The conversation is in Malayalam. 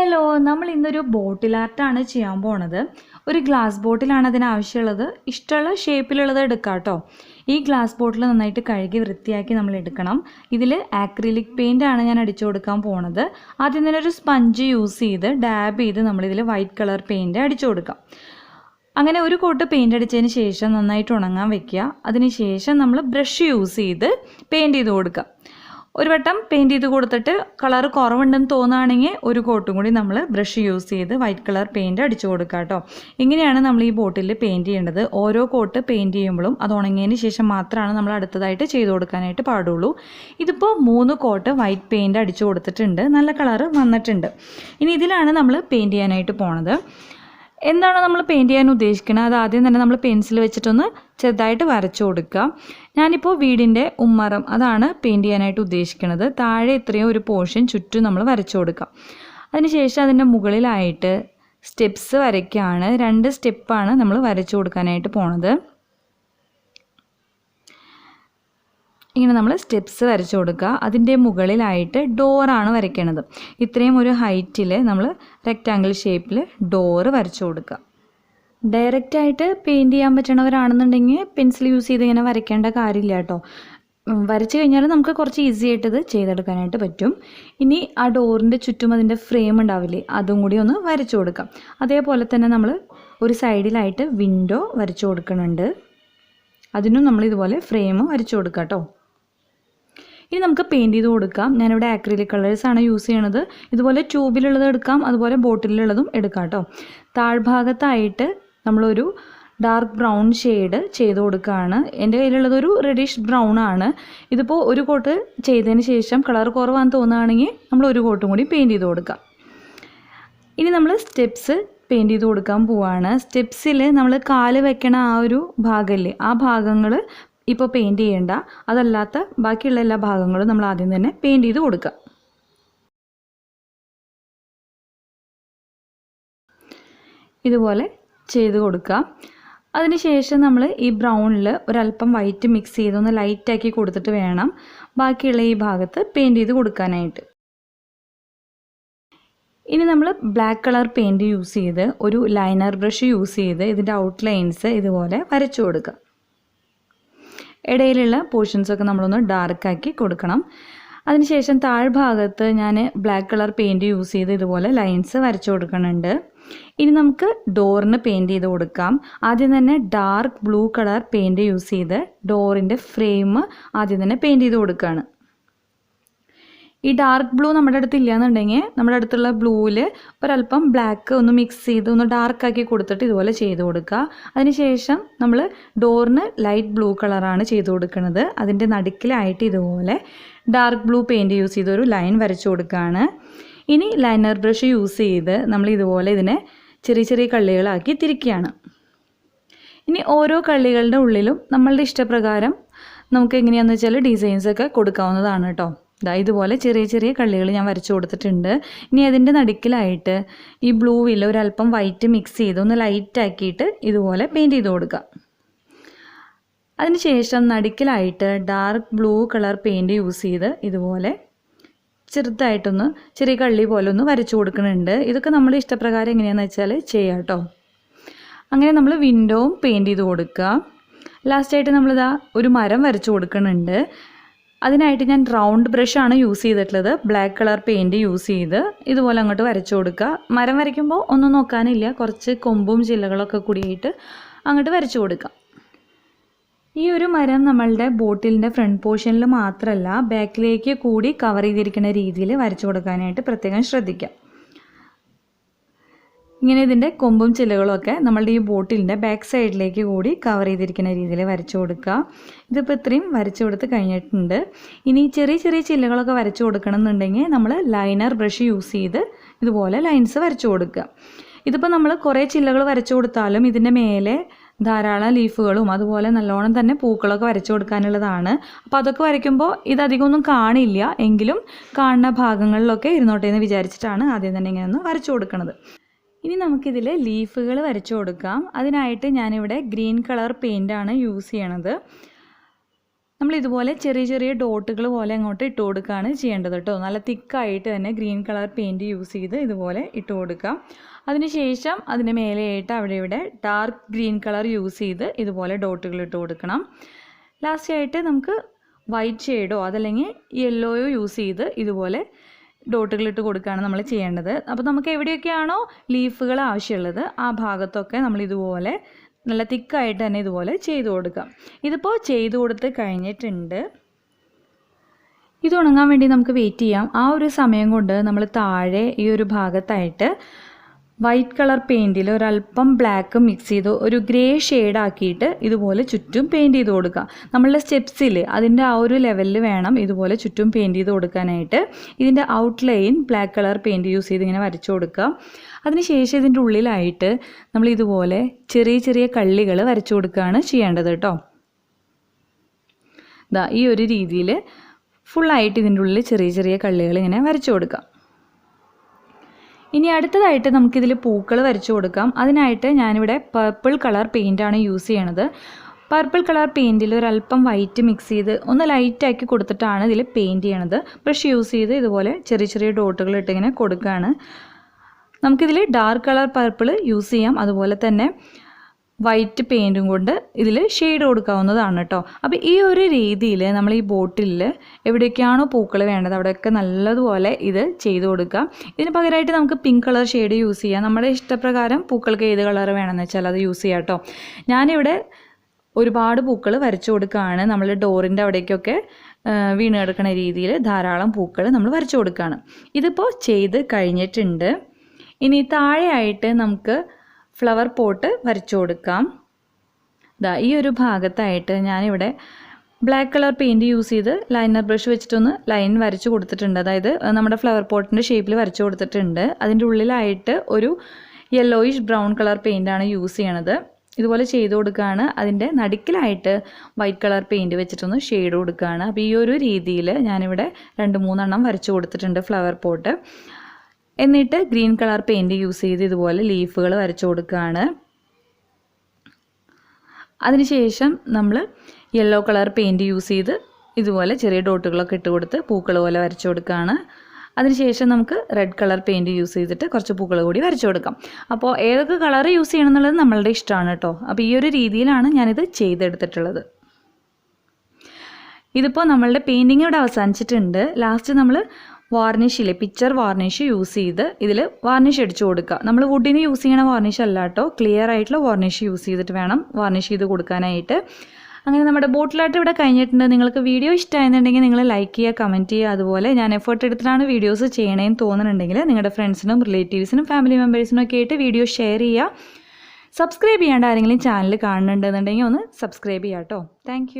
ഹലോ, നമ്മൾ ഇന്നൊരു ബോട്ടിൽ ആർട്ടാണ് ചെയ്യാൻ പോണത്. ഒരു ഗ്ലാസ് ബോട്ടിലാണ് അതിനാവശ്യമുള്ളത്. ഇഷ്ടമുള്ള ഷേപ്പിലുള്ളത് എടുക്കാം കേട്ടോ. ഈ ഗ്ലാസ് ബോട്ടിൽ നന്നായിട്ട് കഴുകി വൃത്തിയാക്കി നമ്മൾ എടുക്കണം. ഇതിൽ ആക്രിലിക് പെയിൻ്റ് ആണ് ഞാൻ അടിച്ചു കൊടുക്കാൻ പോണത്. ആദ്യം തന്നെ ഒരു സ്പഞ്ച് യൂസ് ചെയ്ത് ഡാബ് ചെയ്ത് നമ്മളിതിൽ വൈറ്റ് കളർ പെയിൻറ്റ് അടിച്ചു കൊടുക്കാം. അങ്ങനെ ഒരു കോട്ട് പെയിൻ്റ് അടിച്ചതിന് ശേഷം നന്നായിട്ട് ഉണങ്ങാൻ വെക്കുക. അതിന് ശേഷം നമ്മൾ ബ്രഷ് യൂസ് ചെയ്ത് പെയിൻറ്റ് ചെയ്ത് കൊടുക്കുക. ഒരു വട്ടം പെയിൻറ്റ് ചെയ്ത് കൊടുത്തിട്ട് കളർ കുറവുണ്ടെന്ന് തോന്നുകയാണെങ്കിൽ ഒരു കോട്ടും കൂടി നമ്മൾ ബ്രഷ് യൂസ് ചെയ്ത് വൈറ്റ് കളർ പെയിൻറ്റ് അടിച്ചു കൊടുക്കുക കേട്ടോ. ഇങ്ങനെയാണ് നമ്മൾ ഈ ബോട്ടിൽ പെയിൻറ്റ് ചെയ്യേണ്ടത്. ഓരോ കോട്ട് പെയിൻറ്റ് ചെയ്യുമ്പോഴും അത് ഉണങ്ങിയതിന് ശേഷം മാത്രമാണ് നമ്മൾ അടുത്തതായിട്ട് ചെയ്ത് കൊടുക്കാനായിട്ട് പാടുള്ളൂ. ഇതിപ്പോൾ 3 കോട്ട് വൈറ്റ് പെയിൻറ്റ് അടിച്ചു കൊടുത്തിട്ടുണ്ട്. നല്ല കളർ വന്നിട്ടുണ്ട്. ഇനി ഇതിലാണ് നമ്മൾ പെയിൻറ്റ് ചെയ്യാനായിട്ട് പോണത്. എന്താണോ നമ്മൾ പെയിൻറ്റ് ചെയ്യാൻ ഉദ്ദേശിക്കുന്നത് അത് ആദ്യം തന്നെ നമ്മൾ പെൻസിൽ വെച്ചിട്ടൊന്ന് ചെറുതായിട്ട് വരച്ചു കൊടുക്കുക. ഞാനിപ്പോൾ വീടിൻ്റെ ഉമ്മറം അതാണ് പെയിൻറ്റ് ചെയ്യാനായിട്ട് ഉദ്ദേശിക്കുന്നത്. താഴെ ഇത്രയും ഒരു പോർഷൻ ചുറ്റും നമ്മൾ വരച്ചു കൊടുക്കാം. അതിനുശേഷം അതിൻ്റെ മുകളിലായിട്ട് സ്റ്റെപ്സ് വരയ്ക്കുകയാണ്. 2 സ്റ്റെപ്പാണ് നമ്മൾ വരച്ചു കൊടുക്കാനായിട്ട് പോണത്. ഇങ്ങനെ നമ്മൾ സ്റ്റെപ്സ് വരച്ചു കൊടുക്കുക. അതിൻ്റെ മുകളിലായിട്ട് ഡോറാണ് വരയ്ക്കുന്നത്. ഇത്രയും ഒരു ഹൈറ്റിൽ നമ്മൾ റെക്റ്റാങ്കിൾ ഷേപ്പിൽ ഡോറ് വരച്ചു കൊടുക്കുക. ഡയറക്റ്റായിട്ട് പെയിൻറ്റ് ചെയ്യാൻ പറ്റണവരാണെന്നുണ്ടെങ്കിൽ പെൻസിൽ യൂസ് ചെയ്ത് ഇങ്ങനെ വരയ്ക്കേണ്ട കാര്യമില്ല കേട്ടോ. വരച്ചു കഴിഞ്ഞാൽ നമുക്ക് കുറച്ച് ഈസി ആയിട്ട് ഇത് ചെയ്തെടുക്കാനായിട്ട് പറ്റും. ഇനി ആ ഡോറിൻ്റെ ചുറ്റും അതിൻ്റെ ഫ്രെയിം ഉണ്ടാവില്ലേ, അതും കൂടി ഒന്ന് വരച്ചു കൊടുക്കാം. അതേപോലെ തന്നെ നമ്മൾ ഒരു സൈഡിലായിട്ട് വിൻഡോ വരച്ചു കൊടുക്കുന്നുണ്ട്. അതിനും നമ്മൾ ഇതുപോലെ ഫ്രെയിം വരച്ചു കൊടുക്കാം കേട്ടോ. ഇനി നമുക്ക് പെയിൻറ്റ് ചെയ്ത് കൊടുക്കാം. ഞാനിവിടെ ആക്രിലിക് കളേഴ്സാണ് യൂസ് ചെയ്യണത്. ഇതുപോലെ ട്യൂബിലുള്ളത് എടുക്കാം, അതുപോലെ ബോട്ടിലുള്ളതും എടുക്കാം കേട്ടോ. താഴ്ഭാഗത്തായിട്ട് നമ്മളൊരു ഡാർക്ക് ബ്രൗൺ ഷെയ്ഡ് ചെയ്ത് കൊടുക്കുകയാണ്. എൻ്റെ കയ്യിലുള്ളതൊരു റെഡിഷ് ബ്രൗൺ ആണ്. ഇതിപ്പോൾ ഒരു കോട്ട് ചെയ്തതിന് ശേഷം കളർ കുറവാന്ന് തോന്നുകയാണെങ്കിൽ നമ്മൾ ഒരു കോട്ടും കൂടി പെയിൻറ്റ് ചെയ്ത് കൊടുക്കാം. ഇനി നമ്മൾ സ്റ്റെപ്സ് പെയിൻറ്റ് ചെയ്ത് കൊടുക്കാൻ പോവാണ്. സ്റ്റെപ്സിൽ നമ്മൾ കാല് വെക്കണ ആ ഒരു ഭാഗമില്ലേ, ആ ഭാഗങ്ങൾ ഇപ്പോൾ പെയിൻറ്റ് ചെയ്യേണ്ട. അതല്ലാത്ത ബാക്കിയുള്ള എല്ലാ ഭാഗങ്ങളും നമ്മൾ ആദ്യം തന്നെ പെയിൻറ്റ് ചെയ്ത് കൊടുക്കുക. ഇതുപോലെ ചെയ്ത് കൊടുക്കുക. അതിനുശേഷം നമ്മൾ ഈ ബ്രൗണിൽ ഒരല്പം വൈറ്റ് മിക്സ് ചെയ്തൊന്ന് ലൈറ്റാക്കി കൊടുത്തിട്ട് വേണം ബാക്കിയുള്ള ഈ ഭാഗത്ത് പെയിൻറ്റ് ചെയ്ത് കൊടുക്കാനായിട്ട്. ഇനി നമ്മൾ ബ്ലാക്ക് കളർ പെയിൻറ്റ് യൂസ് ചെയ്ത് ഒരു ലൈനർ ബ്രഷ് യൂസ് ചെയ്ത് ഇതിൻ്റെ ഔട്ട്ലൈൻസ് ഇതുപോലെ വരച്ചു കൊടുക്കുക. ഇടയിലുള്ള പോർഷൻസൊക്കെ നമ്മളൊന്ന് ഡാർക്കാക്കി കൊടുക്കണം. അതിനുശേഷം താഴ്ഭാഗത്ത് ഞാൻ ബ്ലാക്ക് കളർ പെയിൻറ്റ് യൂസ് ചെയ്ത് ഇതുപോലെ ലൈൻസ് വരച്ചു കൊടുക്കുന്നുണ്ട്. ഇനി നമുക്ക് ഡോറിന് പെയിൻറ്റ് ചെയ്ത് കൊടുക്കാം. ആദ്യം തന്നെ dark blue colour paint use ചെയ്ത് ഡോറിൻ്റെ ഫ്രെയിം ആദ്യം തന്നെ പെയിൻറ്റ് ചെയ്ത് കൊടുക്കുകയാണ്. ഈ ഡാർക്ക് ബ്ലൂ നമ്മുടെ അടുത്ത് ഇല്ലയെന്നുണ്ടെങ്കിൽ നമ്മുടെ അടുത്തുള്ള ബ്ലൂവിൽ ഒരല്പം ബ്ലാക്ക് ഒന്ന് മിക്സ് ചെയ്ത് ഒന്ന് ഡാർക്കാക്കി കൊടുത്തിട്ട് ഇതുപോലെ ചെയ്ത് കൊടുക്കുക. അതിനുശേഷം നമ്മൾ ഡോറിന് ലൈറ്റ് ബ്ലൂ കളറാണ് ചെയ്ത് കൊടുക്കുന്നത്. അതിൻ്റെ നടുക്കിലായിട്ട് ഇതുപോലെ ഡാർക്ക് ബ്ലൂ പെയിൻറ്റ് യൂസ് ചെയ്തൊരു ലൈൻ വരച്ചു കൊടുക്കുകയാണ്. ഇനി ലൈനർ ബ്രഷ് യൂസ് ചെയ്ത് നമ്മൾ ഇതുപോലെ ഇതിനെ ചെറിയ ചെറിയ കള്ളികളാക്കി തിരിക്കുകയാണ്. ഇനി ഓരോ കള്ളികളുടെ ഉള്ളിലും നമ്മളുടെ ഇഷ്ടപ്രകാരം നമുക്ക് എങ്ങനെയാണെന്ന് വെച്ചാൽ ഡിസൈൻസൊക്കെ കൊടുക്കാവുന്നതാണ് കേട്ടോ. ഇതുപോലെ ചെറിയ ചെറിയ കള്ളികൾ ഞാൻ വരച്ചു കൊടുത്തിട്ടുണ്ട്. ഇനി അതിൻ്റെ നടുക്കിലായിട്ട് ഈ ബ്ലൂവിൽ ഒരല്പം വൈറ്റ് മിക്സ് ചെയ്ത് ഒന്ന് ലൈറ്റാക്കിയിട്ട് ഇതുപോലെ പെയിൻറ്റ് ചെയ്ത് കൊടുക്കുക. അതിനുശേഷം നടുക്കിലായിട്ട് dark blue colour paint use ചെയ്ത് ഇതുപോലെ ചെറുതായിട്ടൊന്ന് ചെറിയ കള്ളി പോലെ ഒന്ന് വരച്ചു കൊടുക്കുന്നുണ്ട്. ഇതൊക്കെ നമ്മുടെ ഇഷ്ടപ്രകാരം എങ്ങനെയാണെന്ന് വെച്ചാൽ ചെയ്യാം കേട്ടോ. അങ്ങനെ നമ്മൾ വിൻഡോവും പെയിൻറ്റ് ചെയ്ത് കൊടുക്കുക. ലാസ്റ്റായിട്ട് നമ്മളിതാ ഒരു മരം വരച്ചു കൊടുക്കുന്നുണ്ട്. അതിനായിട്ട് ഞാൻ റൗണ്ട് ബ്രഷാണ് യൂസ് ചെയ്തിട്ടുള്ളത്. ബ്ലാക്ക് കളർ പെയിൻറ്റ് യൂസ് ചെയ്ത് ഇതുപോലെ അങ്ങോട്ട് വരച്ചു കൊടുക്കുക. മരം വരയ്ക്കുമ്പോൾ ഒന്നും നോക്കാനില്ല, കുറച്ച് കൊമ്പും ചില്ലകളൊക്കെ കൂടിയായിട്ട് അങ്ങോട്ട് വരച്ചു കൊടുക്കുക. ഈ ഒരു മരം നമ്മളുടെ ബോട്ടിലിൻ്റെ ഫ്രണ്ട് പോർഷനിൽ മാത്രമല്ല ബാക്കിലേക്ക് കൂടി കവർ ചെയ്തിരിക്കുന്ന രീതിയിൽ വരച്ചു കൊടുക്കാനായിട്ട് പ്രത്യേകം ശ്രദ്ധിക്കുക. ഇങ്ങനെ ഇതിൻ്റെ കൊമ്പും ചില്ലകളൊക്കെ നമ്മളുടെ ഈ ബോട്ടിലിൻ്റെ ബാക്ക് സൈഡിലേക്ക് കൂടി കവർ ചെയ്തിരിക്കുന്ന രീതിയിൽ വരച്ചു കൊടുക്കുക. ഇതിപ്പോൾ ഇത്രയും വരച്ചു കൊടുത്ത് കഴിഞ്ഞിട്ടുണ്ട്. ഇനി ചെറിയ ചെറിയ ചില്ലകളൊക്കെ വരച്ചു കൊടുക്കണം എന്നുണ്ടെങ്കിൽ നമ്മൾ ലൈനർ ബ്രഷ് യൂസ് ചെയ്ത് ഇതുപോലെ ലൈൻസ് വരച്ചു കൊടുക്കുക. ഇതിപ്പോൾ നമ്മൾ കുറേ ചില്ലകൾ വരച്ചു കൊടുത്താലും ഇതിൻ്റെ മേലെ ധാരാളം ലീഫുകളും അതുപോലെ നല്ലോണം തന്നെ പൂക്കളൊക്കെ വരച്ചു കൊടുക്കാനുള്ളതാണ്. അപ്പോൾ അതൊക്കെ വരയ്ക്കുമ്പോൾ ഇതധികമൊന്നും കാണില്ല, എങ്കിലും കാണുന്ന ഭാഗങ്ങളിലൊക്കെ ഇരുന്നോട്ടെ എന്ന് വിചാരിച്ചിട്ടാണ് ആദ്യം തന്നെ ഇങ്ങനെ ഒന്ന് വരച്ചു കൊടുക്കുന്നത്. ഇനി നമുക്കിതിൽ ലീഫുകൾ വരച്ചു കൊടുക്കാം. അതിനായിട്ട് ഞാനിവിടെ ഗ്രീൻ കളർ പെയിൻ്റാണ് യൂസ് ചെയ്യണത്. നമ്മൾ ഇതുപോലെ ചെറിയ ചെറിയ ഡോട്ടുകൾ പോലെ അങ്ങോട്ട് ഇട്ട് കൊടുക്കുകയാണ് ചെയ്യേണ്ടത് കേട്ടോ. നല്ല തിക്കായിട്ട് തന്നെ ഗ്രീൻ കളർ പെയിൻറ്റ് യൂസ് ചെയ്ത് ഇതുപോലെ ഇട്ട് കൊടുക്കുക. അതിനുശേഷം അതിന് മേലെയായിട്ട് അവിടെ ഇവിടെ ഡാർക്ക് ഗ്രീൻ കളർ യൂസ് ചെയ്ത് ഇതുപോലെ ഡോട്ടുകൾ ഇട്ട് കൊടുക്കണം. ലാസ്റ്റ് ആയിട്ട് നമുക്ക് വൈറ്റ് ഷെയ്ഡോ അതല്ലെങ്കിൽ യെല്ലോയോ യൂസ് ചെയ്ത് ഇതുപോലെ ഡോട്ടുകളിട്ട് കൊടുക്കുകയാണ് നമ്മൾ ചെയ്യേണ്ടത്. അപ്പോൾ നമുക്ക് എവിടെയൊക്കെയാണോ ലീഫുകൾ ആവശ്യമുള്ളത് ആ ഭാഗത്തൊക്കെ നമ്മൾ ഇതുപോലെ നല്ല തിക്കായിട്ട് തന്നെ ഇതുപോലെ ചെയ്ത് കൊടുക്കാം. ഇതിപ്പോൾ ചെയ്ത് കൊടുത്ത് കഴിഞ്ഞിട്ടുണ്ട്. ഇത് ഉണങ്ങാൻ വേണ്ടി നമുക്ക് വെയിറ്റ് ചെയ്യാം. ആ ഒരു സമയം കൊണ്ട് നമ്മൾ താഴെ ഈ ഒരു ഭാഗത്തായിട്ട് വൈറ്റ് കളർ പെയിൻറ്റിൽ ഒരല്പം ബ്ലാക്ക് മിക്സ് ചെയ്ത് ഒരു ഗ്രേ ഷെയ്ഡ് ആക്കിയിട്ട് ഇതുപോലെ ചുറ്റും പെയിൻറ്റ് ചെയ്ത് കൊടുക്കുക. നമ്മളുടെ സ്റ്റെപ്സിൽ അതിൻ്റെ ആ ഒരു ലെവലിൽ വേണം ഇതുപോലെ ചുറ്റും പെയിൻറ്റ് ചെയ്ത് കൊടുക്കാനായിട്ട്. ഇതിൻ്റെ outline black colour paint use ചെയ്ത് ഇങ്ങനെ വരച്ചു കൊടുക്കുക. അതിനുശേഷം ഇതിൻ്റെ ഉള്ളിലായിട്ട് നമ്മൾ ഇതുപോലെ ചെറിയ ചെറിയ കള്ളികൾ വരച്ചു കൊടുക്കുകയാണ് ചെയ്യേണ്ടത് കേട്ടോ. ദാ ഈ ഒരു രീതിയിൽ ഫുള്ളായിട്ട് ഇതിൻ്റെ ഉള്ളിൽ ചെറിയ ചെറിയ കള്ളികൾ ഇങ്ങനെ വരച്ചു കൊടുക്കാം. ഇനി അടുത്തതായിട്ട് നമുക്കിതിൽ പൂക്കൾ വരച്ചു കൊടുക്കാം. അതിനായിട്ട് ഞാനിവിടെ പർപ്പിൾ കളർ പെയിൻറ്റാണ് യൂസ് ചെയ്യണത്. പർപ്പിൾ കളർ പെയിൻറ്റിൽ ഒരല്പം വൈറ്റ് മിക്സ് ചെയ്ത് ഒന്ന് ലൈറ്റാക്കി കൊടുത്തിട്ടാണ് ഇതിൽ പെയിൻറ്റ് ചെയ്യണത്. ബ്രഷ് യൂസ് ചെയ്ത് ഇതുപോലെ ചെറിയ ചെറിയ ഡോട്ടുകൾ ഇട്ടിങ്ങനെ കൊടുക്കുകയാണ്. നമുക്കിതിൽ ഡാർക്ക് കളർ പർപ്പിൾ യൂസ് ചെയ്യാം. അതുപോലെ തന്നെ വൈറ്റ് പെയിൻറ്റും കൊണ്ട് ഇതിൽ ഷെയ്ഡ് കൊടുക്കാവുന്നതാണ് കേട്ടോ. അപ്പോൾ ഈ ഒരു രീതിയിൽ നമ്മൾ ഈ ബോട്ടിലിൽ എവിടെയൊക്കെയാണോ പൂക്കൾ വേണ്ടത് അവിടെയൊക്കെ നല്ലതുപോലെ ഇത് ചെയ്ത് കൊടുക്കുക. ഇതിന് പകരമായിട്ട് നമുക്ക് പിങ്ക് കളർ ഷെയ്ഡ് യൂസ് ചെയ്യാം. നമ്മുടെ ഇഷ്ടപ്രകാരം പൂക്കൾക്ക് ഏത് കളർ വേണമെന്ന് വെച്ചാൽ അത് യൂസ് ചെയ്യാം കേട്ടോ. ഞാനിവിടെ ഒരുപാട് പൂക്കൾ വരച്ചു കൊടുക്കുകയാണ്. നമ്മൾ ഡോറിൻ്റെ അവിടേക്കൊക്കെ വീണ് കിടക്കുന്ന രീതിയിൽ ധാരാളം പൂക്കൾ നമ്മൾ വരച്ചു കൊടുക്കുകയാണ്. ഇതിപ്പോൾ ചെയ്ത് കഴിഞ്ഞിട്ടുണ്ട്. ഇനി താഴെയായിട്ട് നമുക്ക് ഫ്ലവർ പോട്ട് വരച്ചു കൊടുക്കാം. ദാ ഈ ഒരു ഭാഗത്തായിട്ട് ഞാനിവിടെ ബ്ലാക്ക് കളർ പെയിൻറ്റ് യൂസ് ചെയ്ത് ലൈനർ ബ്രഷ് വെച്ചിട്ടൊന്ന് ലൈൻ വരച്ചു കൊടുത്തിട്ടുണ്ട്. അതായത് നമ്മുടെ ഫ്ലവർ പോട്ടിൻ്റെ ഷേപ്പിൽ വരച്ചു കൊടുത്തിട്ടുണ്ട്. അതിൻ്റെ ഉള്ളിലായിട്ട് ഒരു യെല്ലോയിഷ് ബ്രൗൺ കളർ പെയിൻറ്റാണ് യൂസ് ചെയ്യണത്. ഇതുപോലെ ചെയ്ത് കൊടുക്കുകയാണ്. അതിൻ്റെ നടുക്കിലായിട്ട് വൈറ്റ് കളർ പെയിൻറ്റ് വെച്ചിട്ടൊന്ന് ഷെയ്ഡ് കൊടുക്കുകയാണ്. അപ്പോൾ ഈ ഒരു രീതിയിൽ ഞാനിവിടെ 2-3 എണ്ണം വരച്ചു കൊടുത്തിട്ടുണ്ട് ഫ്ലവർ പോട്ട്. എന്നിട്ട് ഗ്രീൻ കളർ പെയിൻറ്റ് യൂസ് ചെയ്ത് ഇതുപോലെ ലീഫുകൾ വരച്ചു കൊടുക്കുകയാണ്. അതിനുശേഷം നമ്മൾ യെല്ലോ കളർ പെയിൻറ്റ് യൂസ് ചെയ്ത് ഇതുപോലെ ചെറിയ ഡോട്ടുകളൊക്കെ ഇട്ട് കൊടുത്ത് പൂക്കൾ പോലെ വരച്ചു കൊടുക്കുകയാണ്. അതിനുശേഷം നമുക്ക് റെഡ് കളർ പെയിൻറ്റ് യൂസ് ചെയ്തിട്ട് കുറച്ച് പൂക്കൾ കൂടി വരച്ചു കൊടുക്കാം. അപ്പോൾ ഏതൊക്കെ കളർ യൂസ് ചെയ്യണം എന്നുള്ളത് നമ്മളുടെ ഇഷ്ടമാണ് കേട്ടോ. അപ്പോൾ ഈ ഒരു രീതിയിലാണ് ഞാനിത് ചെയ്തെടുത്തിട്ടുള്ളത്. ഇതിപ്പോൾ നമ്മളുടെ പെയിൻറ്റിങ് ഇവിടെ അവസാനിച്ചിട്ടുണ്ട്. ലാസ്റ്റ് നമ്മൾ വാർണിഷില്ലേ പിക്ചർ വാർണിഷ് യൂസ് ചെയ്ത് ഇതിൽ വാർണിഷ് അടിച്ചു കൊടുക്കുക. നമ്മൾ വുഡിന് യൂസ് ചെയ്യണ വാർണിഷ് അല്ല കേട്ടോ, ക്ലിയർ ആയിട്ടുള്ള വാർണിഷ് യൂസ് ചെയ്തിട്ട് വേണം വാർണിഷ് ചെയ്ത് കൊടുക്കാനായിട്ട്. അങ്ങനെ നമ്മുടെ ബോട്ടിലായിട്ട് ഇവിടെ കഴിഞ്ഞിട്ടുണ്ട്. നിങ്ങൾക്ക് വീഡിയോ ഇഷ്ടമായെന്നുണ്ടെങ്കിൽ നിങ്ങൾ ലൈക്ക് ചെയ്യുക, കമൻറ്റ് ചെയ്യുക. അതുപോലെ ഞാൻ എഫേർട്ട് എടുത്തിട്ടാണ് വീഡിയോസ് ചെയ്യണേന്ന് തോന്നുന്നുണ്ടെങ്കിൽ നിങ്ങളുടെ ഫ്രണ്ട്സിനും റിലേറ്റീവ്സിനും ഫാമിലി മെമ്പേഴ്സിനും ഒക്കെ ആയിട്ട് വീഡിയോ ഷെയർ ചെയ്യുക. സബ്സ്ക്രൈബ് ചെയ്യാണ്ട് ആരെങ്കിലും ചാനൽ കാണുന്നുണ്ടെന്നുണ്ടെങ്കിൽ ഒന്ന് സബ്സ്ക്രൈബ് ചെയ്യാം കേട്ടോ. താങ്ക്